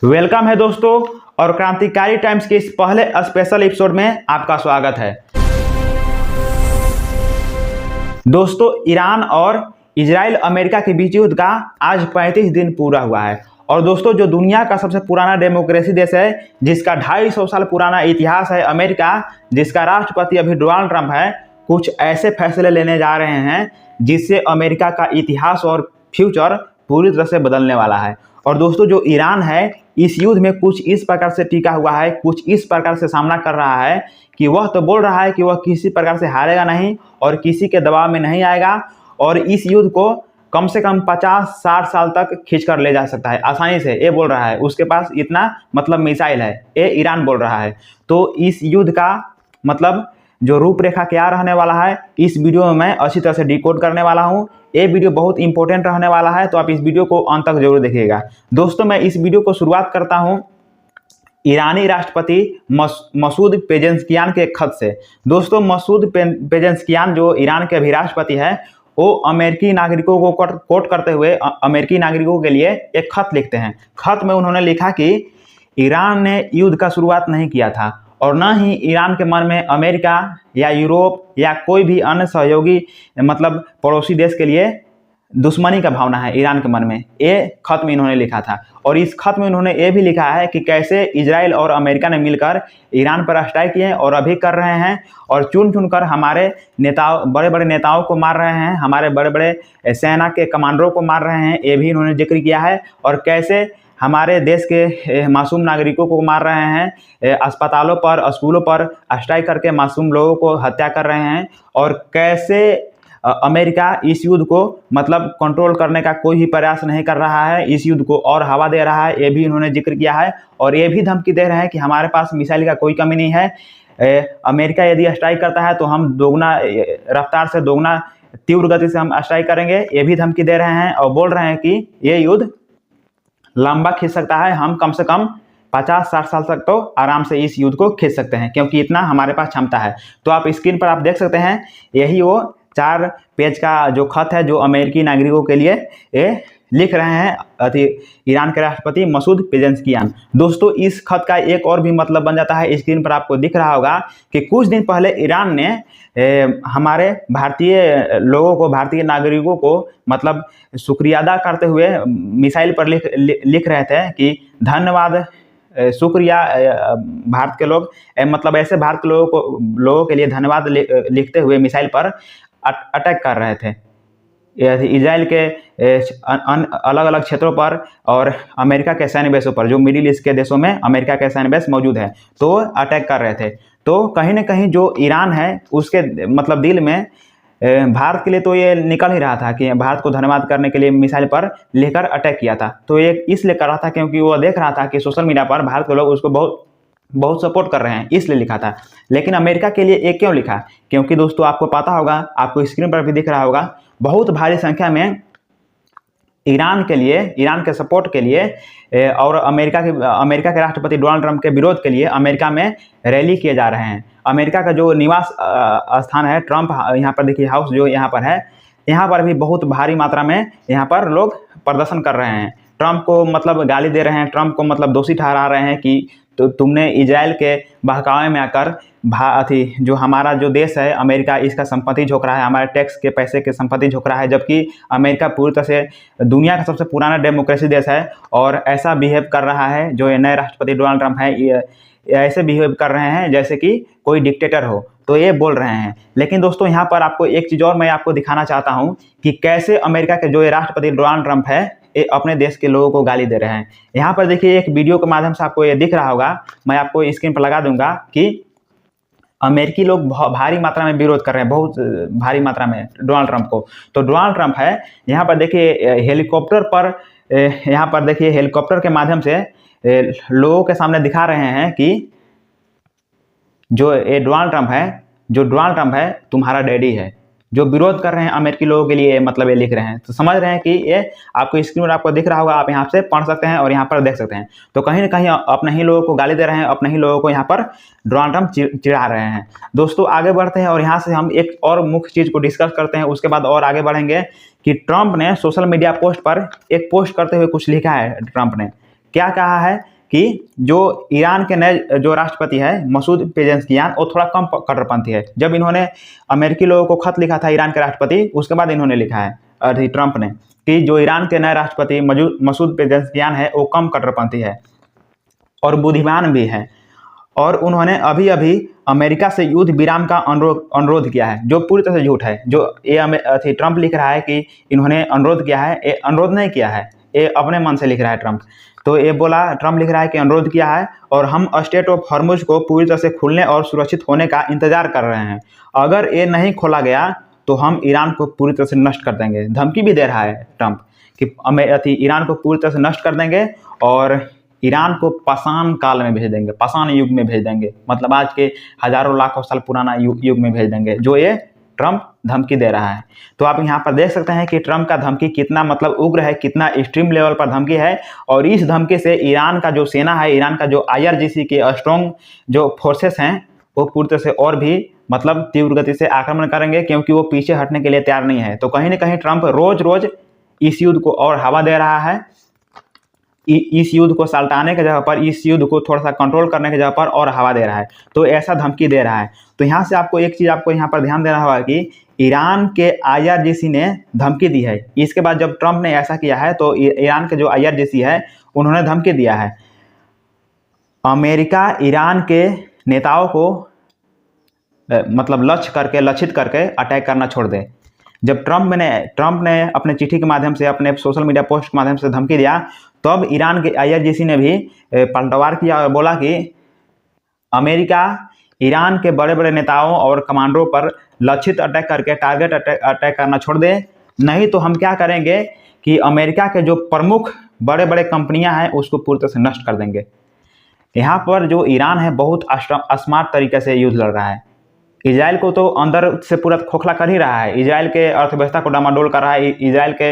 Welcome है दोस्तों और क्रांतिकारी टाइम्स के इस पहले स्पेशल एपिसोड में आपका स्वागत है। दोस्तों, ईरान और इजराइल अमेरिका के बीच युद्ध का आज 35 दिन पूरा हुआ है। और दोस्तों, जो दुनिया का सबसे पुराना डेमोक्रेसी देश है, जिसका 250 साल पुराना इतिहास है, अमेरिका, जिसका राष्ट्रपति अभी डोनाल्ड ट्रंप है, कुछ ऐसे फैसले लेने जा रहे हैं जिससे अमेरिका का इतिहास और फ्यूचर पूरी तरह से बदलने वाला है। और दोस्तों, जो ईरान है इस युद्ध में कुछ इस प्रकार से टिका हुआ है, कुछ इस प्रकार से सामना कर रहा है कि वह तो बोल रहा है कि वह किसी प्रकार से हारेगा नहीं और किसी के दबाव में नहीं आएगा और इस युद्ध को कम से कम 50-60 साल तक खींच कर ले जा सकता है आसानी से। ये बोल रहा है, उसके पास इतना मिसाइल है, ये ईरान बोल रहा है। तो इस युद्ध का जो रूपरेखा क्या रहने वाला है, इस वीडियो में मैं अच्छी तरह से डिकोड करने वाला हूँ। ये वीडियो बहुत इंपॉर्टेंट रहने वाला है, तो आप इस वीडियो को अंत तक जरूर देखिएगा। दोस्तों, मैं इस वीडियो को शुरुआत करता हूँ ईरानी राष्ट्रपति मसूद पेजेश्कियान के खत से। दोस्तों, मसूद पेजेश्कियान जो ईरान के अभी राष्ट्रपति है, वो अमेरिकी नागरिकों को कोट करते हुए अमेरिकी नागरिकों के लिए एक खत लिखते हैं। खत में उन्होंने लिखा कि ईरान ने युद्ध का शुरुआत नहीं किया था और न ही ईरान के मन में अमेरिका या यूरोप या कोई भी अन्य सहयोगी पड़ोसी देश के लिए दुश्मनी का भावना है ईरान के मन में। ये खत में इन्होंने लिखा था। और इस खत में उन्होंने ये भी लिखा है कि कैसे इजराइल और अमेरिका ने मिलकर ईरान पर स्ट्राइक किए और अभी कर रहे हैं और चुन चुन कर हमारे बड़े बड़े नेताओं को मार रहे हैं, हमारे बड़े बड़े सेना के कमांडरों को मार रहे हैं, ये भी इन्होंने जिक्र किया है। और कैसे हमारे देश के मासूम नागरिकों को मार रहे हैं, अस्पतालों पर, स्कूलों पर स्ट्राइक करके मासूम लोगों को हत्या कर रहे हैं। और कैसे अमेरिका इस युद्ध को कंट्रोल करने का कोई भी प्रयास नहीं कर रहा है, इस युद्ध को और हवा दे रहा है, ये भी इन्होंने जिक्र किया है। और ये भी धमकी दे रहे हैं कि हमारे पास मिसाइल का कोई कमी नहीं है, अमेरिका यदि स्ट्राइक करता है तो हम दोगुना रफ्तार से, दोगुना तीव्र गति से हम स्ट्राइक करेंगे, ये भी धमकी दे रहे हैं। और बोल रहे हैं कि ये युद्ध लंबा खींच सकता है, हम कम से कम 50-60 साल तक तो आराम से इस युद्ध को खींच सकते हैं, क्योंकि इतना हमारे पास क्षमता है। तो आप स्क्रीन पर आप देख सकते हैं, यही वो 4 पेज का जो खत है जो अमेरिकी नागरिकों के लिए ये लिख रहे हैं ईरान के राष्ट्रपति मसूद पेजेश्कियान। दोस्तों, इस खत का एक और भी मतलब बन जाता है, स्क्रीन पर आपको दिख रहा होगा कि कुछ दिन पहले ईरान ने हमारे भारतीय लोगों को, भारतीय नागरिकों को शुक्रिया अदा करते हुए मिसाइल पर लिख रहे थे कि धन्यवाद, शुक्रिया भारत के लोग, ऐसे भारत के लोगों के लिए धन्यवाद लिखते हुए मिसाइल पर अटैक कर रहे थे इजराइल के अलग अलग क्षेत्रों पर और अमेरिका के सैन्य बेसों पर, जो मिडिल ईस्ट के देशों में अमेरिका के सैन्य बेस मौजूद है, तो अटैक कर रहे थे। तो कहीं ना कहीं जो ईरान है उसके दिल में भारत के लिए तो ये निकल ही रहा था कि भारत को धन्यवाद करने के लिए मिसाइल पर लेकर अटैक किया था। तो ये इसलिए कर रहा था क्योंकि वो देख रहा था कि सोशल मीडिया पर भारत के लोग उसको बहुत सपोर्ट कर रहे हैं, इसलिए लिखा था। लेकिन अमेरिका के लिए एक क्यों लिखा? क्योंकि दोस्तों, आपको पता होगा, आपको स्क्रीन पर भी दिख रहा होगा, बहुत भारी संख्या में ईरान के सपोर्ट के लिए और अमेरिका के राष्ट्रपति डोनाल्ड ट्रंप के विरोध के लिए अमेरिका में रैली किए जा रहे हैं। अमेरिका का जो निवास स्थान है ट्रंप, यहाँ पर देखिए हाउस जो यहाँ पर है, यहाँ पर भी बहुत भारी मात्रा में यहाँ पर लोग प्रदर्शन कर रहे हैं, ट्रंप को गाली दे रहे हैं, ट्रंप को दोषी ठहरा रहे हैं कि तो तुमने इजराइल के बहकावे में आकर जो हमारा जो देश है अमेरिका, इसका संपत्ति झोंक रहा है, हमारे टैक्स के पैसे के संपत्ति झोंक रहा है, जबकि अमेरिका पूरी तरह से दुनिया का सबसे पुराना डेमोक्रेसी देश है और ऐसा बिहेव कर रहा है। जो नए राष्ट्रपति डोनाल्ड ट्रंप है, ये ऐसे बिहेव कर रहे हैं जैसे कि कोई डिक्टेटर हो, तो ये बोल रहे हैं। लेकिन दोस्तों, यहाँ पर आपको एक चीज़ और मैं आपको दिखाना चाहता हूँ कि कैसे अमेरिका के जो राष्ट्रपति डोनाल्ड ट्रंप है, ये अपने देश के लोगों को गाली दे रहे हैं। यहाँ पर देखिए, एक वीडियो के माध्यम से आपको ये दिख रहा होगा, मैं आपको स्क्रीन पर लगा दूंगा कि अमेरिकी लोग भारी मात्रा में विरोध कर रहे हैं, बहुत भारी मात्रा में डोनाल्ड ट्रंप को। तो डोनाल्ड ट्रंप है, यहाँ पर देखिए हेलीकॉप्टर पर, यहाँ पर देखिए हेलीकॉप्टर के माध्यम से लोगों के सामने दिखा रहे हैं कि जो डोनाल्ड ट्रंप है तुम्हारा डैडी है। जो विरोध कर रहे हैं अमेरिकी लोगों के लिए ये लिख रहे हैं। तो समझ रहे हैं कि ये आपको स्क्रीन पर आपको दिख रहा होगा, आप यहाँ से पढ़ सकते हैं और यहाँ पर देख सकते हैं। तो कहीं ना कहीं अपने ही लोगों को गाली दे रहे हैं, अपने ही लोगों को यहाँ पर डोनाल्ड ट्रंप चिढ़ा रहे हैं। दोस्तों, आगे बढ़ते हैं और यहाँ से हम एक और मुख्य चीज़ को डिस्कस करते हैं, उसके बाद और आगे बढ़ेंगे कि ट्रंप ने सोशल मीडिया पोस्ट पर एक पोस्ट करते हुए कुछ लिखा है। ट्रंप ने क्या कहा है कि जो ईरान के नए जो राष्ट्रपति है मसूद पेजेश्कियान, वो थोड़ा कम कट्टरपंथी है। जब इन्होंने अमेरिकी लोगों को खत लिखा था ईरान के राष्ट्रपति, उसके बाद इन्होंने लिखा है अभी ट्रंप ने कि जो ईरान के नए राष्ट्रपति मसूद पेजेश्कियान है वो कम कट्टरपंथी है और बुद्धिमान भी है। और उन्होंने अभी अभी अमेरिका से युद्ध विराम का अनुरोध किया है, जो पूरी तरह से झूठ है। जो ये ट्रंप लिख रहा है कि इन्होंने अनुरोध किया है, ये अनुरोध नहीं किया है, ये अपने मन से लिख रहा है ट्रंप। तो ये ट्रंप लिख रहा है कि अनुरोध किया है और हम स्ट्रेट ऑफ हॉर्मुज को पूरी तरह से खुलने और सुरक्षित होने का इंतजार कर रहे हैं। अगर ये नहीं खोला गया तो हम ईरान को पूरी तरह से नष्ट कर देंगे। धमकी भी दे रहा है ट्रंप कि ईरान को पूरी तरह से नष्ट कर देंगे और ईरान को पाषाण काल में भेज देंगे, पाषाण युग में भेज देंगे, मतलब आज के हजारों लाखों साल पुराना युग में भेज देंगे, जो ये ट्रंप धमकी दे रहा है। तो आप यहाँ पर देख सकते हैं कि ट्रंप का धमकी कितना मतलब उग्र है, कितना एक्सट्रीम लेवल पर धमकी है। और इस धमकी से ईरान का जो सेना है, ईरान का जो IRGC के स्ट्रॉन्ग जो फोर्सेस हैं, वो पूरी तरह से और भी मतलब तीव्र गति से आक्रमण करेंगे, क्योंकि वो पीछे हटने के लिए तैयार नहीं है। तो कहीं ना कहीं ट्रंप रोज रोज इस युद्ध को और हवा दे रहा है, इस युद्ध को सल्टाने के जगह पर, इस युद्ध को थोड़ा सा कंट्रोल करने के जगह पर और हवा दे रहा है। तो ऐसा धमकी दे रहा है। तो यहाँ से आपको एक चीज़ आपको यहाँ पर ध्यान देना होगा कि ईरान के IRGC ने धमकी दी है। इसके बाद जब ट्रंप ने ऐसा किया है तो ईरान के जो IRGC है उन्होंने धमकी दिया है, अमेरिका ईरान के नेताओं को मतलब लक्षित करके अटैक करना छोड़ दे। जब ट्रंप ने अपने चिट्ठी के माध्यम से, अपने सोशल मीडिया पोस्ट के माध्यम से धमकी दिया, तब ईरान के IRGC ने भी पलटवार किया और बोला कि अमेरिका ईरान के बड़े बड़े नेताओं और कमांडरों पर लक्षित अटैक करके टारगेट अटैक करना छोड़ दे, नहीं तो हम क्या करेंगे कि अमेरिका के जो प्रमुख बड़े बड़े कंपनियां हैं उसको पूरी तरह से नष्ट कर देंगे। यहाँ पर जो ईरान है बहुत स्मार्ट तरीके से युद्ध लड़ रहा है। इजराइल को तो अंदर से पूरा खोखला कर ही रहा है, इजराइल के अर्थव्यवस्था को डामाडोल कर रहा है, इजराइल के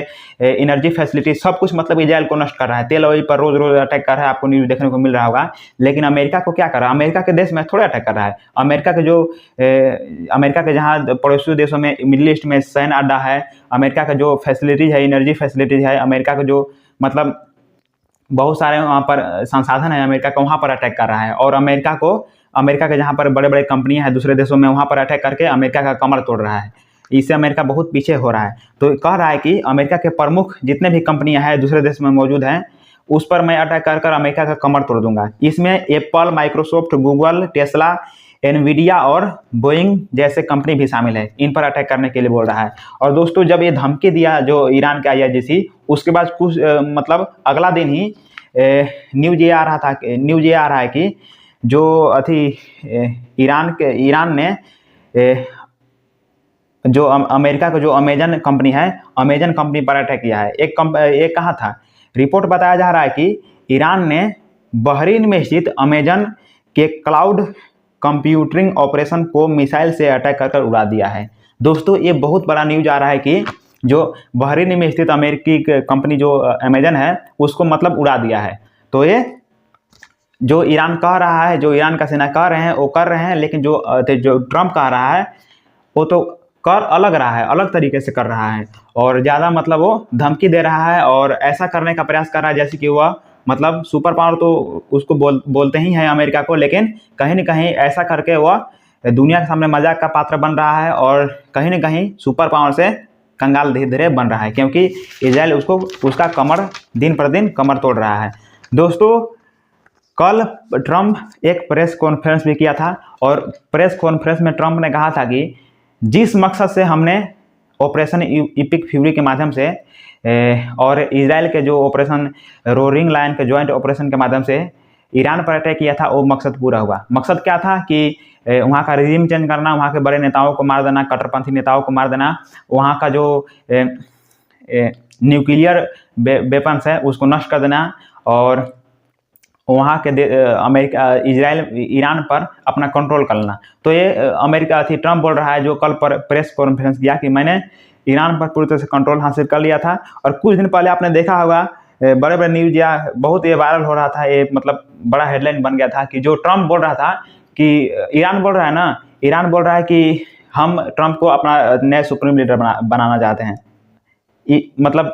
एनर्जी फैसिलिटी सब कुछ मतलब इजराइल को नष्ट कर रहा है, तेल ऑयल पर रोज रोज अटैक कर रहा है, आपको न्यूज देखने को मिल रहा होगा। लेकिन अमेरिका को क्या कर रहा है? अमेरिका के देश में थोड़ा अटैक कर रहा है। अमेरिका के जहाँ पड़ोसी देशों में, मिडिल ईस्ट में सैन्य अड्डा है, अमेरिका का जो फैसिलिटीज है, एनर्जी फैसिलिटीज है, अमेरिका का जो मतलब बहुत सारे वहाँ पर संसाधन है अमेरिका का, वहाँ पर अटैक कर रहा है। और अमेरिका के जहाँ पर बड़े बड़े कंपनियां हैं दूसरे देशों में, वहाँ पर अटैक करके अमेरिका का कमर तोड़ रहा है। इससे अमेरिका बहुत पीछे हो रहा है। तो कह रहा है कि अमेरिका के प्रमुख जितने भी कंपनियां हैं दूसरे देश में मौजूद हैं, उस पर मैं अटैक कर अमेरिका का कमर तोड़ दूंगा। इसमें Apple, Microsoft, Google, Tesla, Nvidia और बोइंग जैसे कंपनी भी शामिल है। इन पर अटैक करने के लिए बोल रहा है। और दोस्तों, जब ये धमकी दिया जो ईरान के IRGC, उसके बाद कुछ मतलब अगला दिन ही न्यूज ये आ रहा है कि जो ईरान ने जो अमेरिका का जो अमेजन कंपनी है, अमेजन कंपनी पर अटैक किया है। एक कहा था, रिपोर्ट बताया जा रहा है कि ईरान ने बहरीन में स्थित अमेजन के क्लाउड कंप्यूटिंग ऑपरेशन को मिसाइल से अटैक कर उड़ा दिया है। दोस्तों, ये बहुत बड़ा न्यूज आ रहा है कि जो बहरीन में स्थित अमेरिकी कंपनी जो अमेजन है उसको मतलब उड़ा दिया है। तो ये जो ईरान कह रहा है, जो ईरान का सेना कह रहे हैं वो कर रहे हैं, लेकिन जो ट्रंप कह रहा है वो तो कर अलग रहा है, अलग तरीके से कर रहा है और ज़्यादा मतलब वो धमकी दे रहा है और ऐसा करने का प्रयास कर रहा है जैसे कि वह मतलब सुपर पावर तो उसको बोलते ही हैं अमेरिका को, लेकिन कहीं ना कहीं ऐसा करके वह दुनिया के सामने मजाक का पात्र बन रहा है और कहीं ना कहीं सुपर पावर से कंगाल धीरे धीरे बन रहा है, क्योंकि इजराइल उसका कमर दिन पर दिन कमर तोड़ रहा है। दोस्तों, कल ट्रंप एक प्रेस कॉन्फ्रेंस भी किया था और प्रेस कॉन्फ्रेंस में ट्रंप ने कहा था कि जिस मकसद से हमने ऑपरेशन इपिक फ्यूरी के माध्यम से और इजराइल के जो ऑपरेशन रोरिंग लायन के जॉइंट ऑपरेशन के माध्यम से ईरान पर अटैक किया था, वो मकसद पूरा हुआ। मकसद क्या था कि वहाँ का रिजीम चेंज करना, वहाँ के बड़े नेताओं को मार देना, कट्टरपंथी नेताओं को मार देना, वहाँ का जो न्यूक्लियर वेपन्स है उसको नष्ट कर देना और वहाँ के ईरान पर अपना कंट्रोल करना। तो ये ट्रंप बोल रहा है, जो कल पर प्रेस कॉन्फ्रेंस किया कि मैंने ईरान पर पूरी तरह से कंट्रोल हासिल कर लिया था। और कुछ दिन पहले आपने देखा होगा बड़े बड़े न्यूज या बहुत ये वायरल हो रहा था, ये मतलब बड़ा हेडलाइन बन गया था कि जो ट्रंप बोल रहा था कि ईरान बोल रहा है कि हम ट्रंप को अपना नया सुप्रीम लीडर बनाना चाहते हैं। मतलब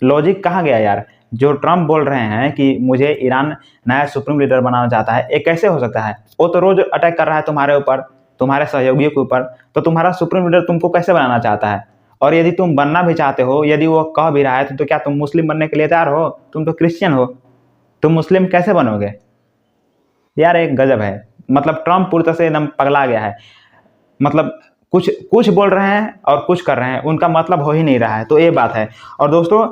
लॉजिक कहाँ गया यार? जो ट्रम्प बोल रहे हैं कि मुझे ईरान नया सुप्रीम लीडर बनाना चाहता है, ये कैसे हो सकता है? वो तो रोज अटैक कर रहा है तुम्हारे ऊपर, तुम्हारे सहयोगियों के ऊपर, तो तुम्हारा सुप्रीम लीडर तुमको कैसे बनाना चाहता है? और यदि तुम बनना भी चाहते हो, यदि वो कह भी रहा है, तो क्या तुम मुस्लिम बनने के लिए तैयार हो? तुम तो क्रिश्चियन हो, तुम मुस्लिम कैसे बनोगे? यार एक गजब है, मतलब ट्रम्प पूरी तरह से एकदम पगला गया है। मतलब कुछ कुछ बोल रहे हैं और कुछ कर रहे हैं, उनका मतलब हो ही नहीं रहा है, तो ये बात है। और दोस्तों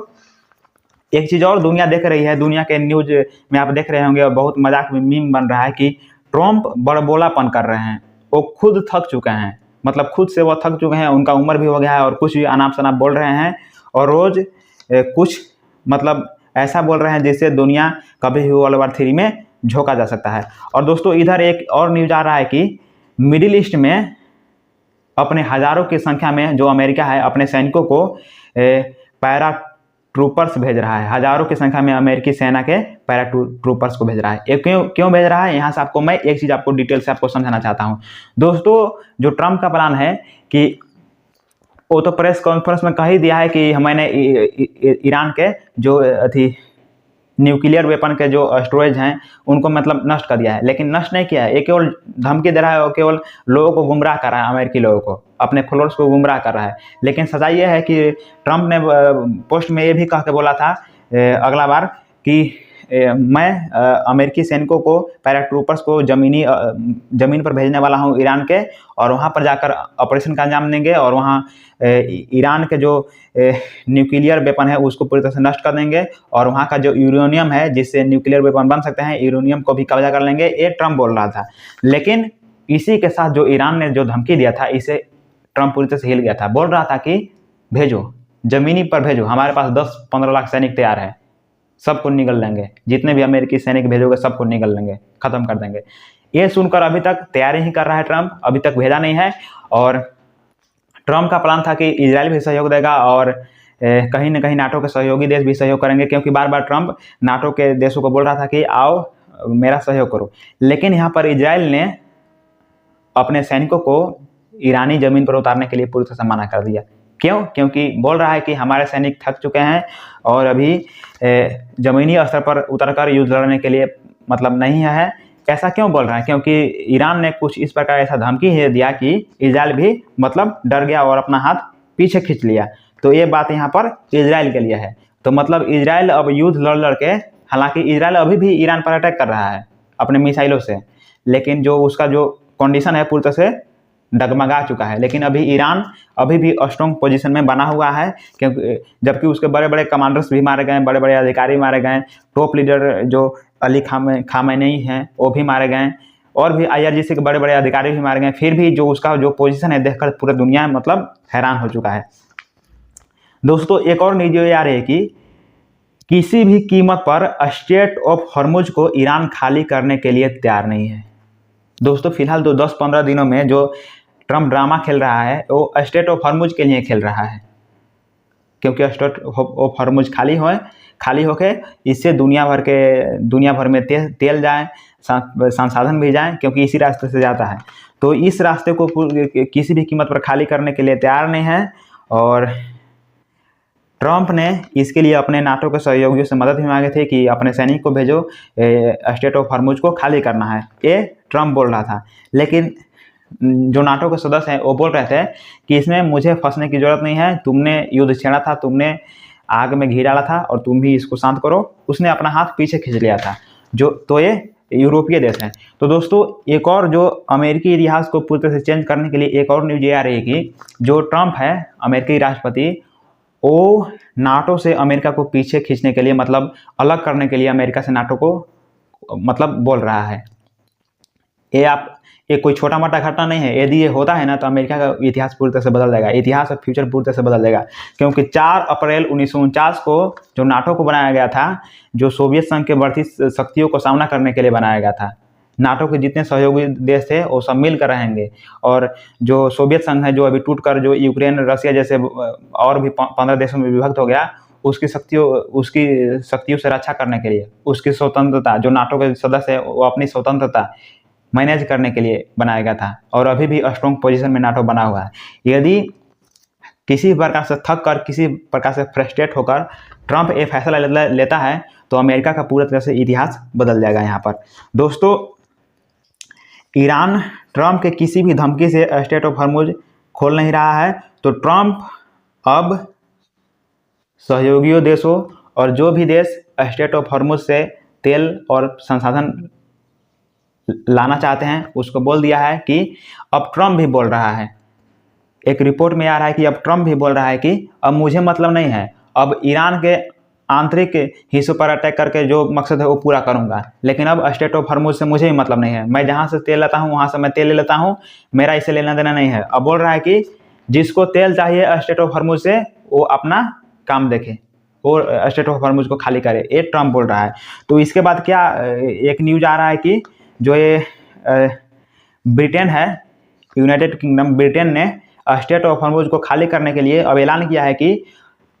एक चीज़ और दुनिया देख रही है, दुनिया के न्यूज में आप देख रहे होंगे और बहुत मजाक में मीम बन रहा है कि ट्रम्प बड़बोलापन कर रहे हैं, वो खुद थक चुके हैं, मतलब खुद से वो थक चुके हैं, उनका उम्र भी हो गया है और कुछ भी अनाप शनाप बोल रहे हैं और रोज कुछ मतलब ऐसा बोल रहे हैं जिससे दुनिया कभी भी वर्ल्ड वार 3 में झोंका जा सकता है। और दोस्तों इधर एक और न्यूज आ रहा है कि मिडिल ईस्ट में अपने हजारों की संख्या में जो अमेरिका है अपने सैनिकों को पैरा ट्रूपर्स भेज रहा है। हजारों की संख्या में अमेरिकी सेना के पैरा ट्रूपर्स को भेज रहा है। ये क्यों भेज रहा है, यहाँ से आपको मैं एक चीज़ आपको डिटेल से आपको समझाना चाहता हूँ। दोस्तों जो ट्रम्प का प्लान है कि वो तो प्रेस कॉन्फ्रेंस में कह ही दिया है कि मैंने ईरान के जो अथी न्यूक्लियर वेपन के जो स्टोरेज हैं उनको मतलब नष्ट कर दिया है, लेकिन नष्ट नहीं किया है, ये केवल धमकी दे रहा है और केवल लोगों को गुमराह कर रहा है, अमेरिकी लोगों को, अपने फॉलोअर्स को गुमराह कर रहा है। लेकिन सच्चाई ये है कि ट्रम्प ने पोस्ट में ये भी कह के बोला था अगला बार कि मैं अमेरिकी सैनिकों को पैराट्रूपर्स को ज़मीन पर भेजने वाला हूं ईरान के, और वहां पर जाकर ऑपरेशन का अंजाम देंगे और वहां ईरान के जो न्यूक्लियर वेपन है उसको पूरी तरह से नष्ट कर देंगे और वहाँ का जो यूरेनियम है जिससे न्यूक्लियर वेपन बन सकते हैं, यूरेनियम को भी कब्जा कर लेंगे। ये ट्रम्प बोल रहा था, लेकिन इसी के साथ जो ईरान ने जो धमकी दिया था इसे ट्रम्प पूरी तरह से हिल गया था। बोल रहा था कि भेजो, जमीनी पर भेजो, हमारे पास 10-15 लाख सैनिक तैयार है, सबको निगल लेंगे, जितने भी अमेरिकी सैनिक भेजोगे सबको निगल लेंगे, खत्म कर देंगे। ये सुनकर अभी तक तैयारी ही कर रहा है ट्रम्प, अभी तक भेजा नहीं है। और ट्रम्प का प्लान था कि इजराइल भी सहयोग देगा और कहीं ना कहीं नाटो के सहयोगी देश भी सहयोग करेंगे, क्योंकि बार बार ट्रम्प नाटो के देशों को बोल रहा था कि आओ मेरा सहयोग करो। लेकिन यहाँ पर इजराइल ने अपने सैनिकों को ईरानी ज़मीन पर उतारने के लिए पूरी तरह से मना कर दिया। क्यों? क्योंकि बोल रहा है कि हमारे सैनिक थक चुके हैं और अभी ज़मीनी स्तर पर उतरकर युद्ध लड़ने के लिए मतलब नहीं है। ऐसा क्यों बोल रहा है? क्योंकि ईरान ने कुछ इस प्रकार ऐसा धमकी दिया कि इजराइल भी मतलब डर गया और अपना हाथ पीछे खींच लिया। तो ये बात यहाँ पर इजराइल के लिए है। तो मतलब इजराइल अब युद्ध लड़ के, हालांकि इजराइल अभी भी ईरान पर अटैक कर रहा है अपने मिसाइलों से, लेकिन जो उसका जो कंडीशन है पूरी तरह से डगमगा चुका है। लेकिन अभी ईरान अभी भी स्ट्रॉन्ग पोजीशन में बना हुआ है, क्योंकि जबकि उसके बड़े बड़े कमांडर्स भी मारे गए, बड़े बड़े अधिकारी मारे गए, टॉप लीडर जो अली खामेनेई हैं वो भी मारे गए और भी IRGC के बड़े बड़े अधिकारी भी मारे गए। फिर भी जो उसका जो पोजीशन है देखकर पूरे दुनिया मतलब हैरान हो चुका है। दोस्तों एक और न्यूज़ ये आ रही है कि किसी भी कीमत पर स्ट्रेट ऑफ हॉर्मुज को ईरान खाली करने के लिए तैयार नहीं है। दोस्तों फिलहाल तो 10-15 दिनों में जो ट्रम्प ड्रामा खेल रहा है वो स्ट्रेट ऑफ हॉर्मुज के लिए खेल रहा है, क्योंकि स्ट्रेट ऑफ हॉर्मुज खाली होके इससे दुनिया भर में तेल जाए, संसाधन भी जाए, क्योंकि इसी रास्ते से जाता है। तो इस रास्ते को किसी भी कीमत पर खाली करने के लिए तैयार नहीं है और ट्रम्प ने इसके लिए अपने नाटो के सहयोगियों से मदद भी मांगे थे कि अपने सैनिक को भेजो, स्ट्रेट ऑफ हॉर्मुज को खाली करना है, ये ट्रम्प बोल रहा था। लेकिन जो नाटो के सदस्य हैं वो बोल रहे थे कि इसमें मुझे फंसने की जरूरत नहीं है, तुमने युद्ध छेड़ा था, तुमने आग में घी डाला था और तुम भी इसको शांत करो। उसने अपना हाथ पीछे खींच लिया था। तो ये यूरोपीय देश हैं। तो दोस्तों एक और जो अमेरिकी इतिहास को पूरी तरह से चेंज करने के लिए एक और न्यूज ये आ रही है कि जो ट्रम्प है अमेरिकी राष्ट्रपति, वो नाटो से अमेरिका को पीछे खींचने के लिए मतलब अलग करने के लिए अमेरिका से नाटो को मतलब बोल रहा है। ये कोई छोटा मोटा घटना नहीं है। यदि ये होता है ना तो अमेरिका का इतिहास पूरी तरह से बदल जाएगा, इतिहास और फ्यूचर पूरी तरह से बदल जाएगा। क्योंकि 4 अप्रैल 1949 को जो नाटो को बनाया गया था, जो सोवियत संघ के बढ़ती शक्तियों को सामना करने के लिए बनाया गया था। नाटो के जितने सहयोगी देश थे वो सब मिलकर रहेंगे और जो सोवियत संघ है जो अभी टूटकर जो यूक्रेन, रसिया जैसे और भी 15 देशों में विभक्त हो गया, उसकी शक्तियों से रक्षा करने के लिए, उसकी स्वतंत्रता, जो नाटो के सदस्य है वो अपनी स्वतंत्रता मैनेज करने के लिए बनाया गया था और अभी भी स्ट्रॉन्ग पोजीशन में नाटो बना हुआ है। यदि किसी प्रकार से थक कर, किसी प्रकार से फ्रस्ट्रेट होकर ट्रंप ये फैसला लेता है तो अमेरिका का पूरा तरह से इतिहास बदल जाएगा। यहाँ पर दोस्तों ईरान ट्रंप के किसी भी धमकी से स्ट्रेट ऑफ हॉर्मुज खोल नहीं रहा है, तो ट्रंप अब सहयोगियों देशों और जो भी देश स्ट्रेट ऑफ हॉर्मुज से तेल और संसाधन लाना चाहते हैं उसको बोल दिया है कि अब ट्रंप भी बोल रहा है, एक रिपोर्ट में आ रहा है कि अब ट्रंप भी बोल रहा है कि अब मुझे मतलब नहीं है, अब ईरान के आंतरिक हिस्सों पर अटैक करके जो मकसद है वो पूरा करूंगा, लेकिन अब स्ट्रेट ऑफ हॉर्मुज से मुझे भी मतलब नहीं है, मैं जहां से तेल लेता हूं वहां से मैं तेल ले लेता हूं, मेरा इससे लेना देना नहीं है। अब बोल रहा है कि जिसको तेल चाहिए स्ट्रेट ऑफ हॉर्मुज से वो अपना काम देखे और स्ट्रेट ऑफ हॉर्मुज को खाली करे, ये ट्रंप बोल रहा है। तो इसके बाद क्या एक न्यूज आ रहा है कि जो ये ब्रिटेन है, यूनाइटेड किंगडम, ब्रिटेन ने स्ट्रेट ऑफ हॉर्मुज को खाली करने के लिए अब ऐलान किया है कि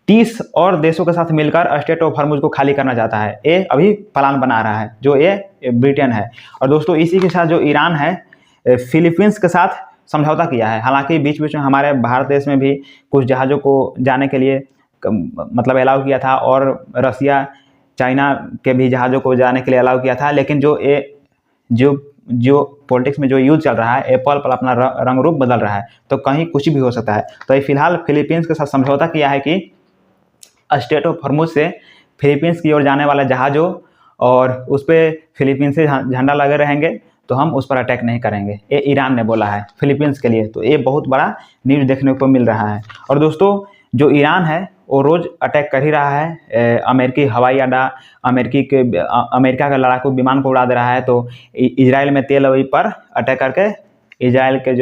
30 और देशों के साथ मिलकर स्ट्रेट ऑफ हॉर्मुज को खाली करना चाहता है। ये अभी प्लान बना रहा है जो ये ब्रिटेन है। और दोस्तों इसी के साथ जो ईरान है फिलीपींस के साथ समझौता किया है। हालांकि बीच बीच में हमारे भारत देश में भी कुछ जहाज़ों को जाने के लिए मतलब अलाउ किया था और रसिया चाइना के भी जहाज़ों को जाने के लिए अलाउ किया था, लेकिन जो पॉलिटिक्स में जो युद्ध चल रहा है पल पल अपना रंग रूप बदल रहा है, तो कहीं कुछ भी हो सकता है। तो ये फिलहाल फिलीपींस के साथ समझौता किया है कि स्ट्रेट ऑफ हॉर्मुज से फिलीपींस की ओर जाने वाले जहाज़ों और उस पर फिलीपींस से झंडा लगे रहेंगे तो हम उस पर अटैक नहीं करेंगे, ये ईरान ने बोला है फिलीपींस के लिए। तो ये बहुत बड़ा न्यूज़ देखने को मिल रहा है। और दोस्तों जो ईरान है वो रोज़ अटैक कर ही रहा है, अमेरिकी हवाई अड्डा, अमेरिका का लड़ाकू विमान को उड़ा दे रहा है। तो इजराइल में तेल अवीव पर अटैक करके इजराइल के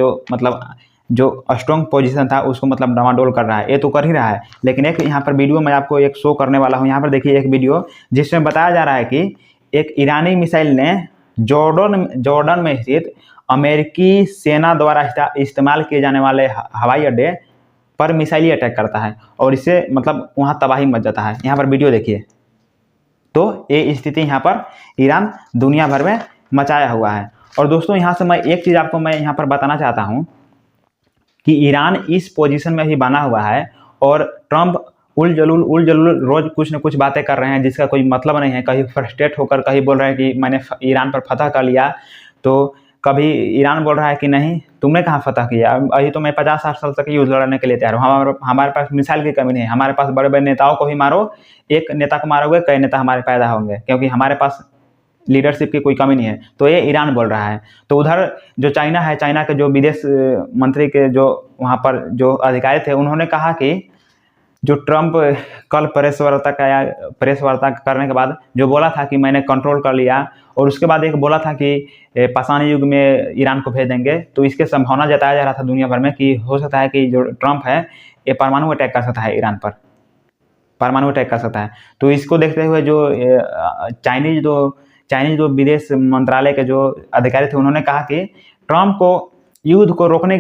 जो स्ट्रॉन्ग पोजीशन था उसको मतलब डामाडोल कर रहा है, ये तो कर ही रहा है। लेकिन एक यहाँ पर वीडियो मैं आपको एक शो करने वाला हूँ, यहाँ पर देखिए एक वीडियो जिसमें बताया जा रहा है कि एक ईरानी मिसाइल ने जॉर्डन में स्थित अमेरिकी सेना द्वारा इस्तेमाल किए जाने वाले हवाई अड्डे पर मिसाइली अटैक करता है और इससे मतलब वहाँ तबाही मच जाता है। यहाँ पर वीडियो देखिए। तो ये स्थिति यहाँ पर ईरान दुनिया भर में मचाया हुआ है। और दोस्तों यहाँ से मैं एक चीज़ आपको मैं यहाँ पर बताना चाहता हूँ कि ईरान इस पोजीशन में भी बना हुआ है और ट्रंप उल-जलूल रोज़ कुछ न कुछ बातें कर रहे हैं जिसका कोई मतलब नहीं है। कहीं फ्रस्ट्रेट होकर कहीं बोल रहे हैं कि मैंने ईरान पर फतह कर लिया, तो कभी ईरान बोल रहा है कि नहीं तुमने कहाँ फतह किया, अभी तो मैं 50-60 साल तक युद्ध लड़ने के लिए तैयार हूँ, हमारे पास मिसाइल की कमी नहीं है, हमारे पास बड़े बड़े नेताओं को भी मारो, एक नेता को मारोगे कई नेता हमारे पैदा होंगे, क्योंकि हमारे पास लीडरशिप की कोई कमी नहीं है। तो ये ईरान बोल रहा है। तो उधर जो चाइना है, चाइना के जो विदेश मंत्री के जो वहाँ पर जो अधिकारी थे उन्होंने कहा कि जो ट्रंप कल प्रेस वार्ता करने के बाद जो बोला था कि मैंने कंट्रोल कर लिया, और उसके बाद एक बोला था कि पाषाण युग में ईरान को भेज देंगे, तो इसके संभावना जताया जा रहा था दुनिया भर में कि हो सकता है कि जो ट्रंप है ये परमाणु अटैक कर सकता है, ईरान पर परमाणु अटैक कर सकता है। तो इसको देखते हुए जो चाइनीज जो विदेश मंत्रालय के जो अधिकारी थे उन्होंने कहा कि ट्रंप को युद्ध को रोकने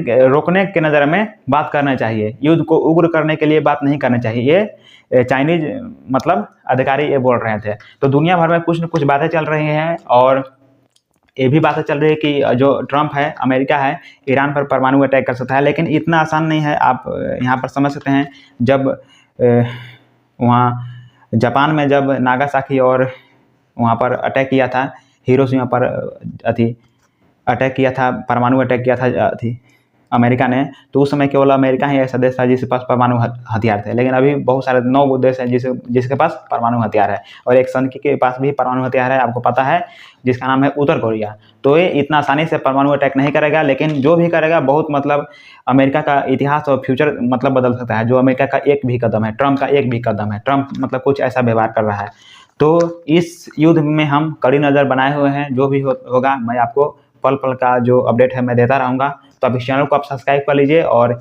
के नज़र में बात करना चाहिए, युद्ध को उग्र करने के लिए बात नहीं करनी चाहिए, ये चाइनीज मतलब अधिकारी ये बोल रहे थे। तो दुनिया भर में कुछ न कुछ बातें चल रही हैं और ये भी बातें चल रही है कि जो ट्रंप है, अमेरिका है, ईरान पर परमाणु अटैक कर सकता है। लेकिन इतना आसान नहीं है, आप यहाँ पर समझ सकते हैं। जब वहाँ जापान में जब नागासाकी और वहाँ पर अटैक किया था, हिरोशिमा पर अटैक किया था, परमाणु अटैक किया था अमेरिका ने, तो उस समय केवल अमेरिका ही ऐसा देश था जिसके पास परमाणु हथियार थे। लेकिन अभी बहुत सारे 9 देश हैं जिसके पास परमाणु हथियार है, और एक सन के पास भी परमाणु हथियार है, आपको पता है, जिसका नाम है उत्तर कोरिया। तो ये इतना आसानी से परमाणु अटैक नहीं करेगा, लेकिन जो भी करेगा बहुत मतलब अमेरिका का इतिहास और फ्यूचर मतलब बदल सकता है। जो अमेरिका का एक भी कदम है, ट्रंप का एक भी कदम है, ट्रंप मतलब कुछ ऐसा व्यवहार कर रहा है। तो इस युद्ध में हम कड़ी नज़र बनाए हुए हैं, जो भी होगा मैं आपको पल पल का जो अपडेट है मैं देता रहूँगा। तो आप इस चैनल को आप सब्सक्राइब कर लीजिए और